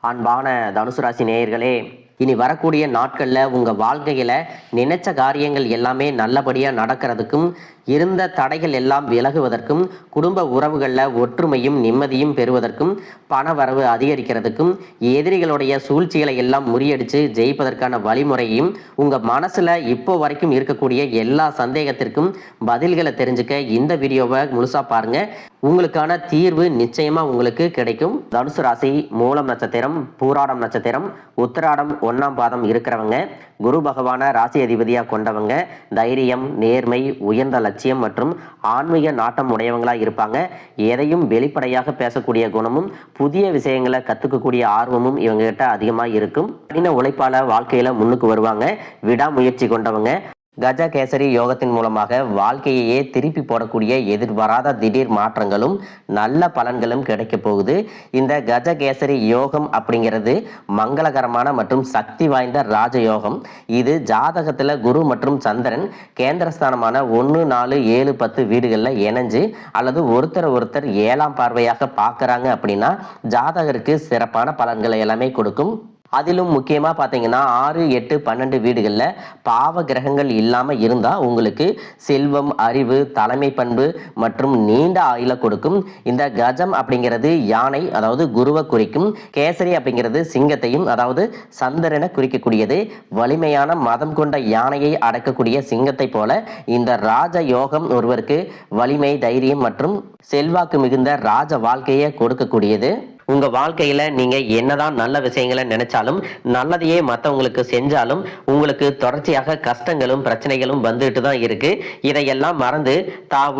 அன்பான தனுசு ராசி நேயர்களே, இனி வரக்கூடிய நாட்கள்ல உங்க வாழ்க்கையில நினைச்ச காரியங்கள் எல்லாமே நல்லபடியா நடக்கிறதுக்கும், இருந்த தடைகள் எல்லாம் விலகுவதற்கும், குடும்ப உறவுகள்ல ஒற்றுமையும் நிம்மதியும் பெறுவதற்கும், பண வரவு அதிகரிக்கிறதுக்கும், எதிரிகளுடைய சூழ்ச்சிகளை எல்லாம் முறியடிச்சு ஜெயிப்பதற்கான வழிமுறையும் உங்க மனசுல இப்போ வரைக்கும் இருக்கக்கூடிய எல்லா சந்தேகத்திற்கும் பதில்களை தெரிஞ்சுக்க இந்த வீடியோவை முழுசா பாருங்க. உங்களுக்கான தீர்வு நிச்சயமா உங்களுக்கு கிடைக்கும். தனுசு ராசி மூலம் நட்சத்திரம், பூராடம் நட்சத்திரம், உத்திராடம் 1ஆம் பாதம் இருக்கிறவங்க, குரு பகவான ராசி அதிபதியா கொண்டவங்க, தைரியம், நேர்மை, உயர்ந்த லட்சியம் மற்றும் ஆன்மீக நாட்டம் உடையவங்களா இருப்பாங்க. எதையும் வெளிப்படையாக பேசக்கூடிய குணமும், புதிய விஷயங்களை கத்துக்கக்கூடிய ஆர்வமும் இவங்க கிட்ட அதிகமா இருக்கும். கடின உழைப்பால வாழ்க்கையில முன்னுக்கு வருவாங்க. விடாமுயற்சி கொண்டவங்க. கஜ கேசரி யோகத்தின் மூலமாக வாழ்க்கையையே திருப்பி போடக்கூடிய எதிர்பாராத திடீர் மாற்றங்களும் நல்ல பலன்களும் கிடைக்க போகுது. இந்த கஜ கேசரி யோகம் அப்படிங்கிறது மங்களகரமான மற்றும் சக்தி வாய்ந்த ராஜயோகம். இது ஜாதகத்துல குரு மற்றும் சந்திரன் கேந்திரஸ்தானமான 1, 4, 7, 10 வீடுகளில் இணைஞ்சு அல்லது ஒருத்தர் 7ஆம் பார்வையாக பார்க்கறாங்க அப்படின்னா ஜாதகருக்கு சிறப்பான பலன்களை எல்லாமே கொடுக்கும். அதிலும் முக்கியமாக பார்த்தீங்கன்னா 6, 8, 12 வீடுகளில் பாவ கிரகங்கள் இல்லாமல் இருந்தால் உங்களுக்கு செல்வம், அறிவு, தலைமை பண்பு மற்றும் நீண்ட ஆயுள கொடுக்கும். இந்த கஜம் அப்படிங்கிறது யானை, அதாவது குருவை குறிக்கும். கேசரி அப்படிங்கிறது சிங்கத்தையும், அதாவது சந்திரனை குறிக்கக்கூடியது. வலிமையான மதம் கொண்ட யானையை அடக்கக்கூடிய சிங்கத்தை போல இந்த ராஜ யோகம் ஒருவருக்கு வலிமை, தைரியம் மற்றும் செல்வாக்கு மிகுந்த ராஜ வாழ்க்கையை கொடுக்கக்கூடியது. உங்க வாழ்க்கையில நீங்க என்னதான் நல்ல விஷயங்களை நினைச்சாலும், நல்லதையே மற்றவங்களுக்கு செஞ்சாலும் உங்களுக்கு தொடர்ச்சியாக கஷ்டங்களும் பிரச்சனைகளும் வந்துட்டு தான் இருக்கு. இதையெல்லாம் மறந்து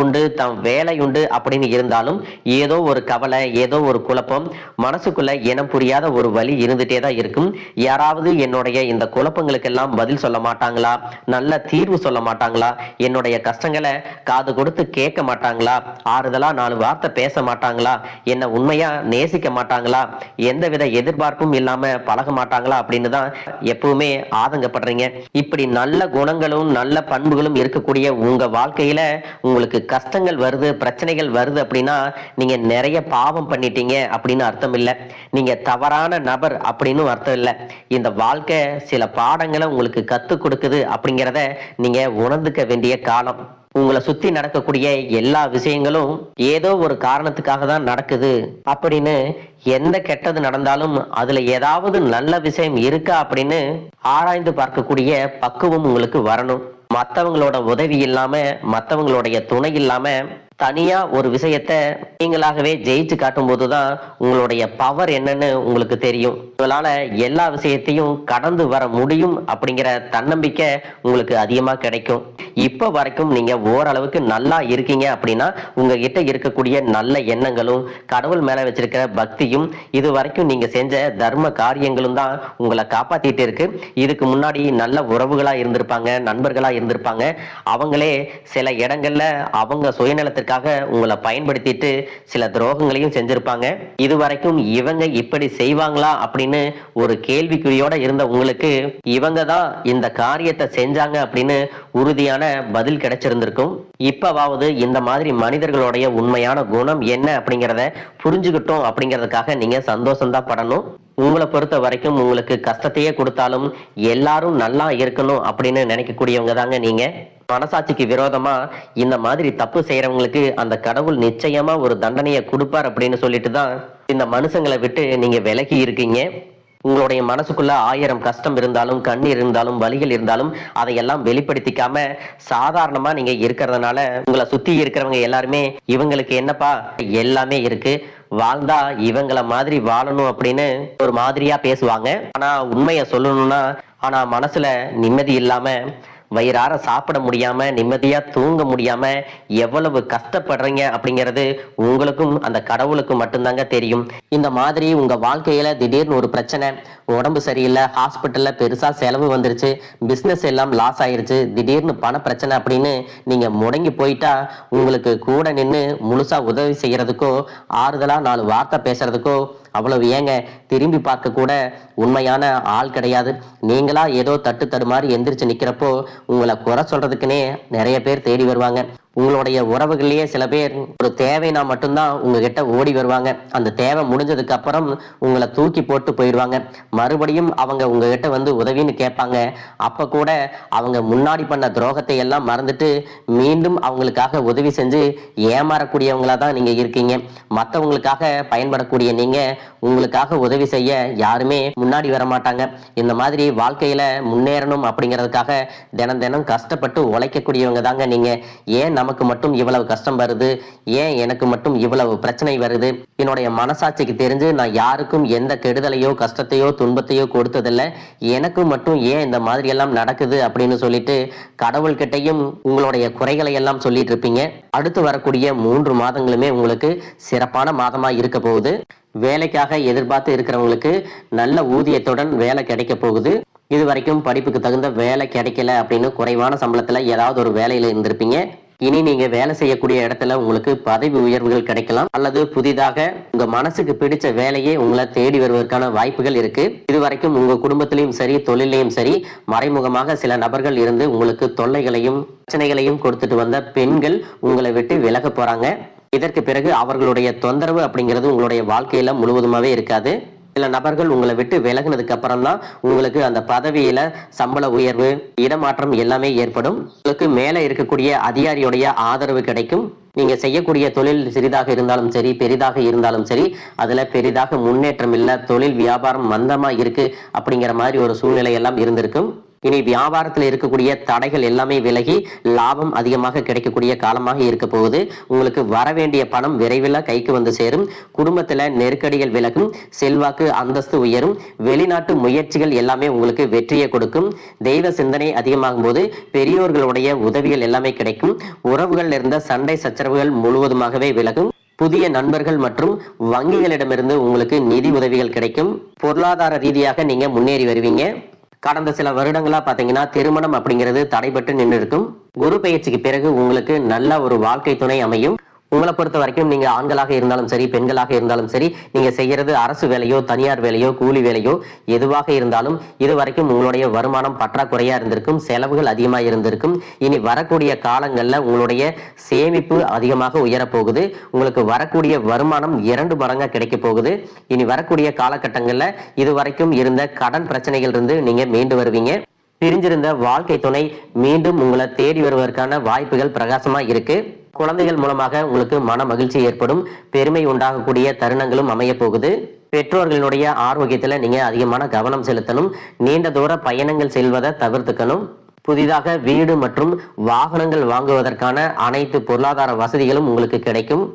உண்டு தம் வேலை உண்டு அப்படின்னு இருந்தாலும் ஏதோ ஒரு கவலை, ஏதோ ஒரு குழப்பம், மனசுக்குள்ள இனம் புரியாத ஒரு வலி இருந்துட்டே தான் இருக்கும். யாராவது என்னுடைய இந்த குழப்பங்களுக்கெல்லாம் பதில் சொல்ல மாட்டாங்களா, நல்ல தீர்வு சொல்ல மாட்டாங்களா, என்னுடைய கஷ்டங்களை காது கொடுத்து கேட்க மாட்டாங்களா, ஆறுதலா 4 வார்த்தை பேச மாட்டாங்களா, என்ன உண்மையா நேசிக்க மாட்டாங்களா, எந்தவித எதிர்பார்ப்பும் இல்லாம பழக மாட்டாங்களா அப்படின்னு தான் எப்பவுமே ஆதங்கப்படுறீங்க. இப்படி நல்ல குணங்களும் நல்ல பண்புகளும் இருக்கக்கூடிய உங்க வாழ்க்கையில உங்களுக்கு கஷ்டங்கள் வருது, பிரச்சனைகள் வருது அப்படின்னா நீங்க நிறைய பாவம் பண்ணிட்டீங்க அப்படின்னு அர்த்தம் இல்லை. நீங்க தவறான நபர் அப்படின்னு அர்த்தம் இல்லை. இந்த வாழ்க்கை சில பாடங்களை உங்களுக்கு கத்துக் கொடுக்குது அப்படிங்கிறத நீங்க உணர்ந்துக்க வேண்டிய காலம். உங்களை சுத்தி நடக்கக்கூடிய எல்லா விஷயங்களும் ஏதோ ஒரு காரணத்துக்காக தான் நடக்குது அப்படின்னு, எந்த கெட்டது நடந்தாலும் அதுல ஏதாவது நல்ல விஷயம் இருக்கா அப்படின்னு ஆராய்ந்து பார்க்கக்கூடிய பக்குவம் உங்களுக்கு வரணும். மற்றவங்களோட உதவி இல்லாம, மற்றவங்களுடைய துணை இல்லாம தனியா ஒரு விஷயத்த நீங்களாகவே ஜெயிச்சு காட்டும் போதுதான் உங்களுடைய பவர் என்னன்னு உங்களுக்கு தெரியும். உங்களால எல்லா விஷயத்தையும் கடந்து வர முடியும் அப்படிங்கிற தன்னம்பிக்கை உங்களுக்கு அதிகமா கிடைக்கும். இப்ப வரைக்கும் நீங்க ஓரளவுக்கு நல்லா இருக்கீங்க அப்படின்னா உங்ககிட்ட இருக்கக்கூடிய நல்ல எண்ணங்களும், கடவுள் மேல வச்சிருக்கிற பக்தியும், இது வரைக்கும் நீங்க செஞ்ச தர்ம காரியங்களும் தான் உங்களை காப்பாத்திட்டு இருக்கு. இதுக்கு முன்னாடி நல்ல உறவுகளா இருந்திருப்பாங்க, நண்பர்களா இருந்திருப்பாங்க. அவங்களே சில இடங்கள்ல அவங்க சுயநலத்திற்கு உங்களை பயன்படுத்திட்டு சில துரோகங்களையும் செஞ்சிருப்பாங்க. இதுவரைக்கும் இவங்க இப்படி செய்வாங்களா அப்படின்னு ஒரு கேள்விக்குறியோட இருந்த உங்களுக்கு இவங்க தான் இந்த காரியத்தை செஞ்சாங்க அப்படின்னு உறுதியான பதில் கிடைச்சிருந்திருக்கும். இப்பவாவது இந்த மாதிரி மனிதர்களுடைய உண்மையான குணம் என்ன அப்படிங்கிறத புரிஞ்சுக்கிட்டோம் அப்படிங்கிறதுக்காக நீங்க சந்தோஷம் தான் படணும். உங்களை பொறுத்த வரைக்கும் உங்களுக்கு கஷ்டத்தையே கொடுத்தாலும் எல்லாரும் நல்லா இருக்கணும் அப்படின்னு நினைக்கக்கூடியவங்க தாங்க நீங்க. மனசாட்சிக்கு விரோதமா இந்த மாதிரி தப்பு செய்யறவங்களுக்கு அந்த கடவுள் நிச்சயமா ஒரு தண்டனையை கொடுப்பார் அப்படின்னு சொல்லிட்டு தான் இந்த மனுஷங்களை விட்டு நீங்க விலகி இருக்கீங்க. உங்களுடைய மனசுக்குள்ள 1000 கஷ்டம் இருந்தாலும், கண்ணீர் இருந்தாலும், வலிகள் இருந்தாலும் அதையெல்லாம் வெளிப்படுத்திக்காம சாதாரணமா நீங்க இருக்கிறதுனால உங்களை சுத்தி இருக்கிறவங்க எல்லாருமே இவங்களுக்கு என்னப்பா எல்லாமே இருக்கு, வாழ்ந்தா இவங்கள மாதிரி வாழணும் அப்படின்னு ஒரு மாதிரியா பேசுவாங்க. ஆனா உண்மையை சொல்லணும்னா, ஆனா மனசுல நிம்மதி இல்லாம, வயிறார சாப்பிட முடியாம, நிம்மதியா தூங்க முடியாம எவ்வளவு கஷ்டப்படுறீங்க அப்படிங்கிறது உங்களுக்கும் அந்த கடவுளுக்கும் மட்டும்தாங்க தெரியும். இந்த மாதிரி உங்க வாழ்க்கையில திடீர்னு ஒரு பிரச்சனை, உடம்பு சரியில்லை, ஹாஸ்பிட்டல்ல பெருசா செலவு வந்துருச்சு, பிசினஸ் எல்லாம் லாஸ் ஆயிருச்சு, திடீர்னு பண பிரச்சனை அப்படின்னு நீங்க முடங்கி போயிட்டா உங்களுக்கு கூட நின்று முழுசா உதவி செய்யறதுக்கோ, ஆறுதலா 4 வார்த்தை பேசுறதுக்கோ அவ்வளவு ஏங்க திரும்பி பார்க்க கூட உண்மையான ஆள் கிடையாது. நீங்களா ஏதோ தட்டு தடுமாறி எந்திரிச்சு நிக்கிறப்போ உங்களை குறை சொல்றதுக்குன்னே நிறைய பேர் தேடி வருவாங்க. உங்களுடைய உறவுகள்லயே சில பேர் ஒரு தேவைனா மட்டும்தான் உங்ககிட்ட ஓடி வருவாங்க. அந்த தேவை முடிஞ்சதுக்கு அப்புறம் உங்களை தூக்கி போட்டு போயிடுவாங்க. மறுபடியும் அவங்க உங்ககிட்ட வந்து உதவின்னு கேட்பாங்க. அப்ப கூட அவங்க முன்னாடி பண்ண துரோகத்தை எல்லாம் மறந்துட்டு மீண்டும் அவங்களுக்காக உதவி செஞ்சு ஏமாறக்கூடியவங்களா தான் நீங்க இருக்கீங்க. மற்றவங்களுக்காக பயன்படக்கூடிய நீங்க உங்களுக்காக உதவி செய்ய யாருமே முன்னாடி வர மாட்டாங்க. இந்த மாதிரி வாழ்க்கையில முன்னேறணும் அப்படிங்கிறதுக்காக தினம் தினம் கஷ்டப்பட்டு உழைக்கக்கூடியவங்க தாங்க நீங்க. ஏன் நமக்கு மட்டும் இவ்வளவு கஷ்டம் வருது, ஏன் எனக்கு மட்டும் இவ்வளவு பிரச்சனை வருது, என்னுடைய மனசாட்சிக்கு தெரிஞ்சு நான் யாருக்கும் எந்த கெடுதலையோ கஷ்டத்தையோ துன்பத்தையோ கொடுத்ததில்லை, எனக்கு மட்டும் ஏன் இந்த மாதிரி எல்லாம் நடக்குது அப்படின்னு சொல்லிட்டு கடவுள்கிட்டையும் உங்களுடைய குறைகளை எல்லாம் சொல்லிட்டு இருப்பீங்க. அடுத்து வரக்கூடிய 3 மாதங்களுமே உங்களுக்கு சிறப்பான மாதமா இருக்க போகுது. வேலைக்காக எதிர்பார்த்து இருக்கிறவங்களுக்கு நல்ல ஊதியத்துடன் வேலை கிடைக்க போகுது. இது வரைக்கும் படிப்புக்கு தகுந்த வேலை கிடைக்கல அப்படின்னு குறைவான சம்பளத்துல ஏதாவது ஒரு வேலையில இருந்திருப்பீங்க. இனி நீங்க வேலை செய்யக்கூடிய இடத்துல உங்களுக்கு பதவி உயர்வுகள் கிடைக்கலாம், அல்லது புதிதாக உங்க மனசுக்கு பிடிச்ச வேலையே உங்களை தேடி வருவதற்கான வாய்ப்புகள் இருக்கு. இதுவரைக்கும் உங்க குடும்பத்திலையும் சரி தொழிலையும் சரி மறைமுகமாக சில நபர்கள் இருந்து உங்களுக்கு தொல்லைகளையும் பிரச்சனைகளையும் கொடுத்துட்டு வந்த பெண்கள் உங்களை விட்டு விலக போறாங்க. இதற்கு பிறகு அவர்களுடைய தொந்தரவு அப்படிங்கிறது உங்களுடைய வாழ்க்கையில முழுவதுமாவே இருக்காது. சில நபர்கள் உங்களை விட்டு விலகினதுக்கு அப்புறம் தான் உங்களுக்கு அந்த பதவியில சம்பள உயர்வு, இடமாற்றம் எல்லாமே ஏற்படும். உங்களுக்கு மேலே இருக்கக்கூடிய அதிகாரியுடைய ஆதரவு கிடைக்கும். நீங்க செய்யக்கூடிய தொழில் சிறிதாக இருந்தாலும் சரி பெரிதாக இருந்தாலும் சரி அதுல பெரிதாக முன்னேற்றம் இல்லை, தொழில் வியாபாரம் மந்தமா இருக்கு அப்படிங்கிற மாதிரி ஒரு சூழ்நிலை எல்லாம் இருந்திருக்கும். இனி வியாபாரத்தில் இருக்கக்கூடிய தடைகள் எல்லாமே விலகி லாபம் அதிகமாக கிடைக்கக்கூடிய காலமாக இருக்க போகுது. உங்களுக்கு வர வேண்டிய பணம் விரைவில் கைக்கு வந்து சேரும். குடும்பத்துல நெருக்கடிகள் விலகும், செல்வாக்கு அந்தஸ்து உயரும், வெளிநாட்டு முயற்சிகள் எல்லாமே உங்களுக்கு வெற்றியை கொடுக்கும். தெய்வ சிந்தனை அதிகமாகும் போது பெரியோர்களுடைய உதவிகள் எல்லாமே கிடைக்கும். உறவுகள் இருந்த சண்டை சச்சரவுகள் முழுவதுமாகவே விலகும். புதிய நண்பர்கள் மற்றும் வங்கிகளிடமிருந்து உங்களுக்கு நிதி உதவிகள் கிடைக்கும். பொருளாதார ரீதியாக நீங்க முன்னேறி வருவீங்க. கடந்த சில வருடங்களா பாத்தீங்கன்னா திருமணம் அப்படிங்கிறது தடைபட்டு நின்று இருக்கும். குரு பயிற்சிக்கு பிறகு உங்களுக்கு நல்ல ஒரு வாழ்க்கை துணை அமையும். உங்களை பொறுத்த வரைக்கும் நீங்க ஆண்களாக இருந்தாலும் சரி பெண்களாக இருந்தாலும் சரி நீங்க செய்யறது அரசு வேலையோ தனியார் வேலையோ கூலி வேலையோ எதுவாக இருந்தாலும் இது வரைக்கும் உங்களுடைய வருமானம் பற்றாக்குறையா இருந்திருக்கும், செலவுகள் அதிகமாக இருந்திருக்கும். இனி வரக்கூடிய காலங்கள்ல உங்களுடைய சேமிப்பு அதிகமாக உயரப்போகுது. உங்களுக்கு வரக்கூடிய வருமானம் 2 மடங்கா கிடைக்க போகுது. இனி வரக்கூடிய காலகட்டங்கள்ல இதுவரைக்கும் இருந்த கடன் பிரச்சனைகள் இருந்து நீங்க மீண்டு வருவீங்க. பிரிஞ்சிருந்த வாழ்க்கை துணை மீண்டும் உங்களை தேடி வருவதற்கான வாய்ப்புகள் பிரகாசமா இருக்கு. குழந்தைகள் மூலமாக உங்களுக்கு மன மகிழ்ச்சி ஏற்படும், பெருமை உண்டாகக்கூடிய தருணங்களும் அமைய போகுது. பெற்றோர்களுடைய ஆரோக்கியத்துல நீங்க அதிகமான கவனம் செலுத்தணும். நீண்ட தூர பயணங்கள் செல்வதை தவிர்த்துக்கணும். புதிதாக வீடு மற்றும் வாகனங்கள் வாங்குவதற்கான அனைத்து பொருளாதார வசதிகளும் உங்களுக்கு கிடைக்கும்.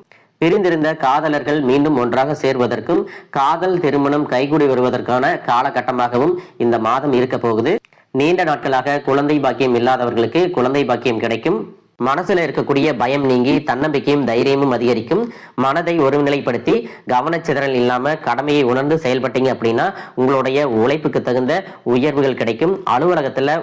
பிரிந்திருந்த காதலர்கள் மீண்டும் ஒன்றாக சேர்வதற்கும் காதல் திருமணம் கைகூடி வருவதற்கான காலகட்டமாகவும் இந்த மாதம் இருக்க போகுது. நீண்ட நாட்களாக குழந்தை பாக்கியம் இல்லாதவர்களுக்கு குழந்தை பாக்கியம் கிடைக்கும். மனசுல இருக்கக்கூடிய பயம் நீங்கி தன்னம்பிக்கையும் தைரியமும் அதிகரிக்கும். மனதை ஒருநிலைப்படுத்தி கவனச்சிதறல் இல்லாம கடமையை உணர்ந்து செயல்பட்டீங்க அப்படின்னா உங்களுடைய உழைப்புக்கு தகுந்த உயர்வுகள் கிடைக்கும். அலுவலகத்துல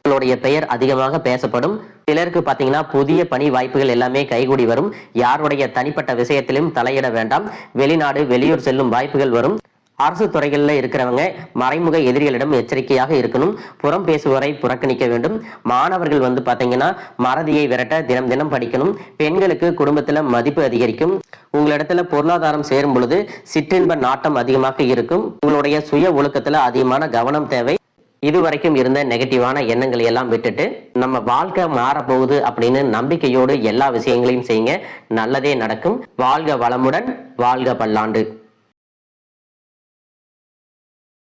உங்களுடைய பெயர் அதிகமாக பேசப்படும். சிலருக்கு பாத்தீங்கன்னா புதிய பணி வாய்ப்புகள் எல்லாமே கைகூடி வரும். யாருடைய தனிப்பட்ட விஷயத்திலும் தலையிட வேண்டாம். வெளிநாடு வெளியூர் செல்லும் வாய்ப்புகள் வரும். அரசு துறைகளில் இருக்கிறவங்க மறைமுக எதிரிகளிடம் எச்சரிக்கையாக இருக்கணும். புறம் பேசுவோரை புறக்கணிக்க வேண்டும். மாணவர்கள் பாத்தீங்கன்னா மறதியை விரட்ட தினம் தினம் படிக்கணும். பெண்களுக்கு குடும்பத்துல மதிப்பு அதிகரிக்கும். உங்களிடத்துல பொருளாதாரம் சேரும் பொழுது சிற்றின்ப நாட்டம் அதிகமாக இருக்கும். உங்களுடைய சுய ஒழுக்கத்துல அதிகமான கவனம் தேவை. இதுவரைக்கும் இருந்த நெகட்டிவான எண்ணங்களை எல்லாம் விட்டுட்டு நம்ம வாழ்க்கை மாறப்போகுது அப்படின்னு நம்பிக்கையோடு எல்லா விஷயங்களையும் செய்யுங்க. நல்லதே நடக்கும். வாழ்க வளமுடன், வாழ்க பல்லாண்டு.